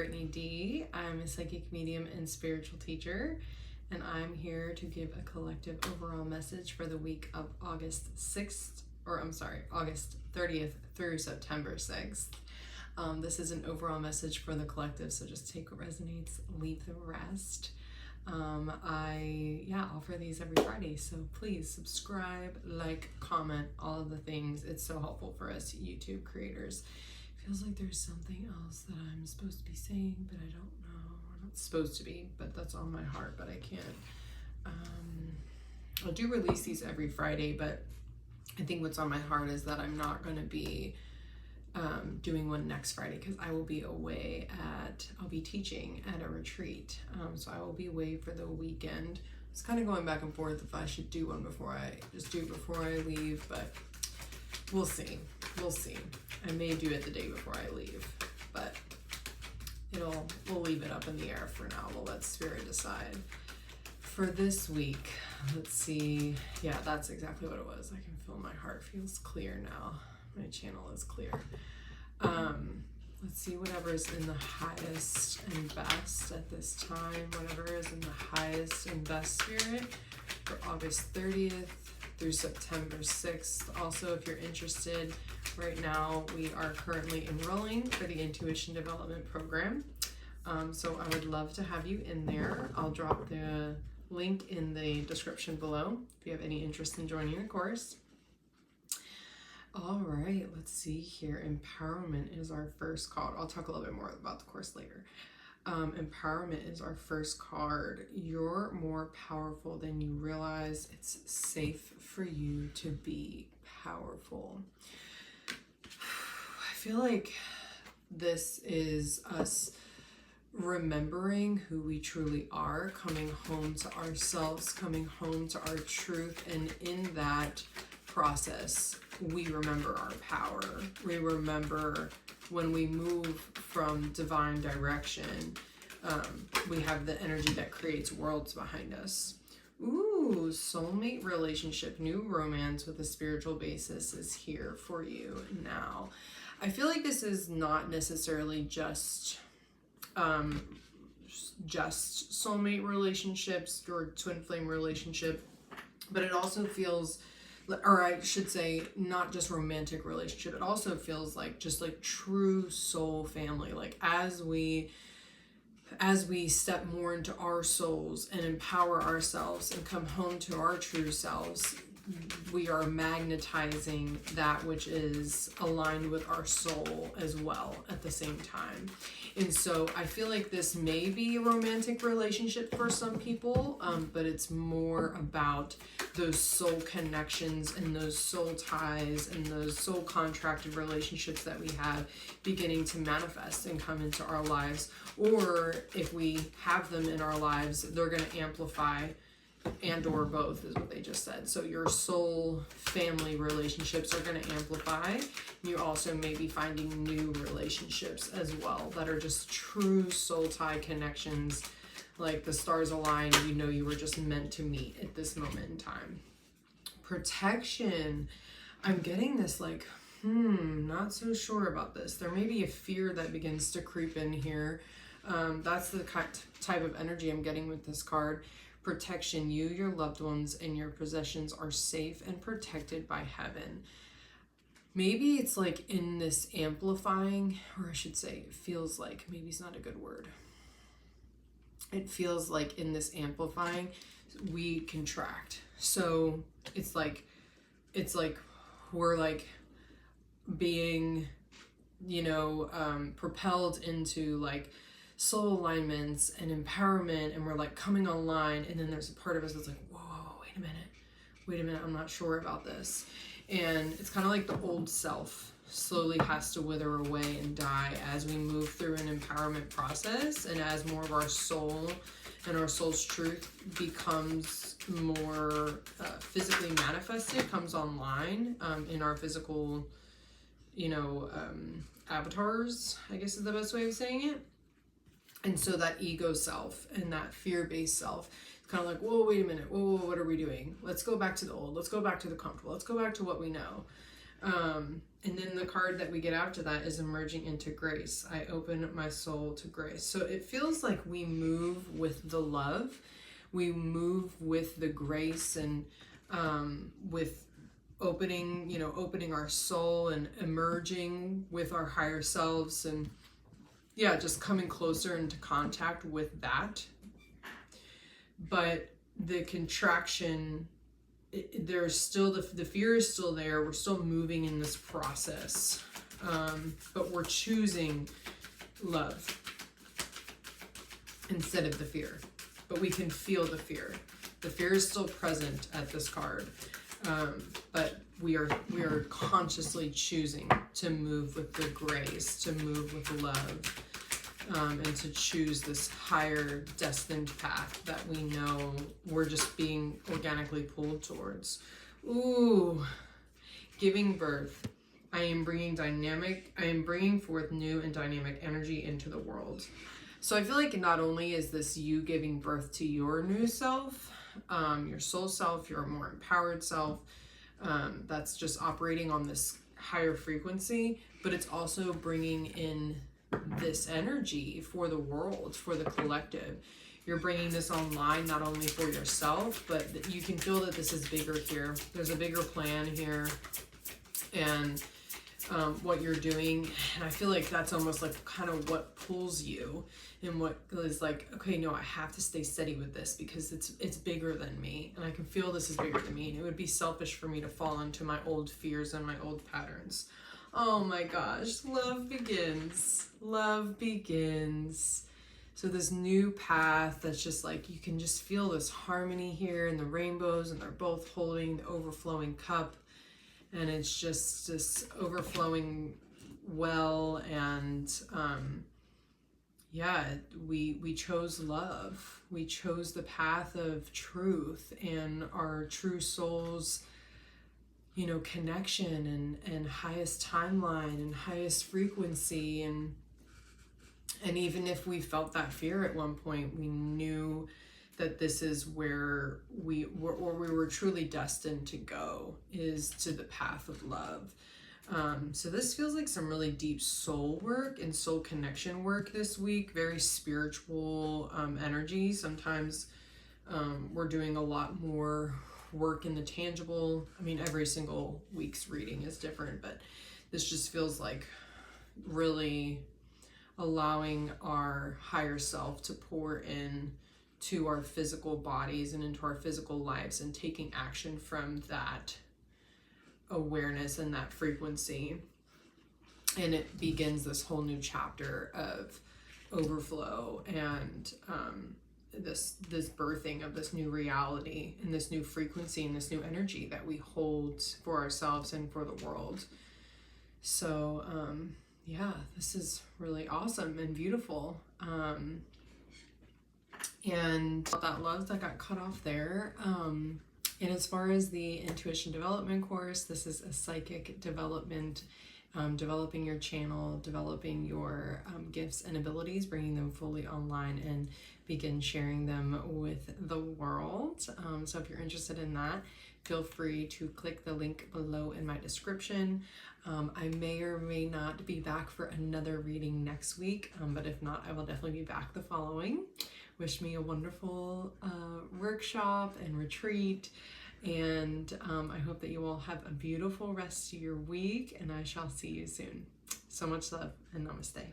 Brittany D. I'm a psychic medium and spiritual teacher, and I'm here to give a collective overall message for the week of August 30th through September 6th. This is an overall message for the collective, so just take what resonates, leave the rest. I offer these every Friday, so please subscribe, like, comment, all of the things. It's so helpful for us YouTube creators. Feels like there's something else that I'm supposed to be saying, but I don't know. I'm not supposed to be, but that's on my heart, but I can't. I do release these every Friday, but I think what's on my heart is that I'm not going to be doing one next Friday because I will be away I'll be teaching at a retreat. So I will be away for the weekend. It's kind of going back and forth if I should do one before I leave, but we'll see. I may do it the day before I leave, but we'll leave it up in the air for now. We'll let Spirit decide. For this week, let's see. Yeah, that's exactly what it was. I can feel my heart feels clear now. My channel is clear. Let's see whatever is in the highest and best at this time. Whatever is in the highest and best spirit for August 30th through September 6th. Also, if you're interested, right now we are currently enrolling for the Intuition Development Program. So I would love to have you in there. I'll drop the link in the description below if you have any interest in joining the course. All right, let's see here. Empowerment is our first card. I'll talk a little bit more about the course later. Empowerment is our first card. You're more powerful than you realize. It's safe for you to be powerful. I feel like this is us remembering who we truly are, coming home to ourselves, coming home to our truth, and in that process, we remember our power. We remember when we move from divine direction, we have the energy that creates worlds behind us. Ooh, soulmate relationship, new romance with a spiritual basis is here for you now. I feel like this is not necessarily just soulmate relationships or twin flame relationship, but it also feels, or I should say, not just romantic relationship. It also feels like just like true soul family. Like as we step more into our souls and empower ourselves and come home to our true selves, we are magnetizing that which is aligned with our soul as well at the same time. And so I feel like this may be a romantic relationship for some people, but it's more about those soul connections and those soul ties and those soul contracted relationships that we have beginning to manifest and come into our lives. Or if we have them in our lives, they're going to amplify, and or both is what they just said. So your soul family relationships are going to amplify. You also may be finding new relationships as well that are just true soul tie connections, like the stars align, you know you were just meant to meet at this moment in time. Protection. I'm getting this like, not so sure about this. There may be a fear that begins to creep in here. That's the type of energy I'm getting with this card. Protection. You, your loved ones, and your possessions are safe and protected by heaven. Maybe it's like in this amplifying, or I should say, it feels like, maybe it's not a good word. It feels like in this amplifying, we contract. So it's like we're like being, propelled into like soul alignments and empowerment, and we're like coming online, and then there's a part of us that's like, whoa, wait a minute, I'm not sure about this. And it's kind of like the old self slowly has to wither away and die as we move through an empowerment process, and as more of our soul and our soul's truth becomes more physically manifested, comes online in our physical, avatars, I guess is the best way of saying it. And so that ego self and that fear-based self, it's kind of like, whoa, wait a minute. Whoa, what are we doing? Let's go back to the old. Let's go back to the comfortable. Let's go back to what we know. And then the card that we get after that is emerging into grace. I open my soul to grace. So it feels like we move with the love. We move with the grace and with opening, opening our soul and emerging with our higher selves, and yeah, just coming closer into contact with that. But the contraction, there's still the fear is still there. We're still moving in this process, but we're choosing love instead of the fear. But we can feel the fear. The fear is still present at this card, but we are consciously choosing to move with the grace, to move with love, and to choose this higher destined path that we know we're just being organically pulled towards. Ooh, giving birth. I am bringing forth new and dynamic energy into the world. So I feel like not only is this you giving birth to your new self, your soul self, your more empowered self, that's just operating on this higher frequency, but it's also bringing in this energy for the world, for the collective. You're bringing this online not only for yourself, but you can feel that this is bigger here. There's a bigger plan here, and what you're doing, and I feel like that's almost like kind of what pulls you, and what is like, okay, no, I have to stay steady with this because it's bigger than me, and I can feel this is bigger than me, and it would be selfish for me to fall into my old fears and my old patterns. Oh my gosh, love begins. Love begins. So this new path that's just like, you can just feel this harmony here and the rainbows, and they're both holding the overflowing cup, and it's just this overflowing well, and yeah, we chose love. We chose the path of truth and our true soul's connection and highest timeline and highest frequency, and even if we felt that fear at one point, we knew that this is where we were truly destined to go, is to the path of love. So this feels like some really deep soul work and soul connection work this week, very spiritual energy. Sometimes we're doing a lot more work in the tangible. I mean, every single week's reading is different, but this just feels like really allowing our higher self to pour in to our physical bodies and into our physical lives, and taking action from that awareness and that frequency. And it begins this whole new chapter of overflow and this birthing of this new reality and this new frequency and this new energy that we hold for ourselves and for the world. So yeah, this is really awesome and beautiful. And that love that got cut off there. And as far as the intuition development course, this is a psychic development, developing your channel, developing your gifts and abilities, bringing them fully online, and begin sharing them with the world. So if you're interested in that, feel free to click the link below in my description. I may or may not be back for another reading next week, but if not, I will definitely be back the following. Wish me a wonderful workshop and retreat, and I hope that you all have a beautiful rest of your week, and I shall see you soon. So much love, and namaste.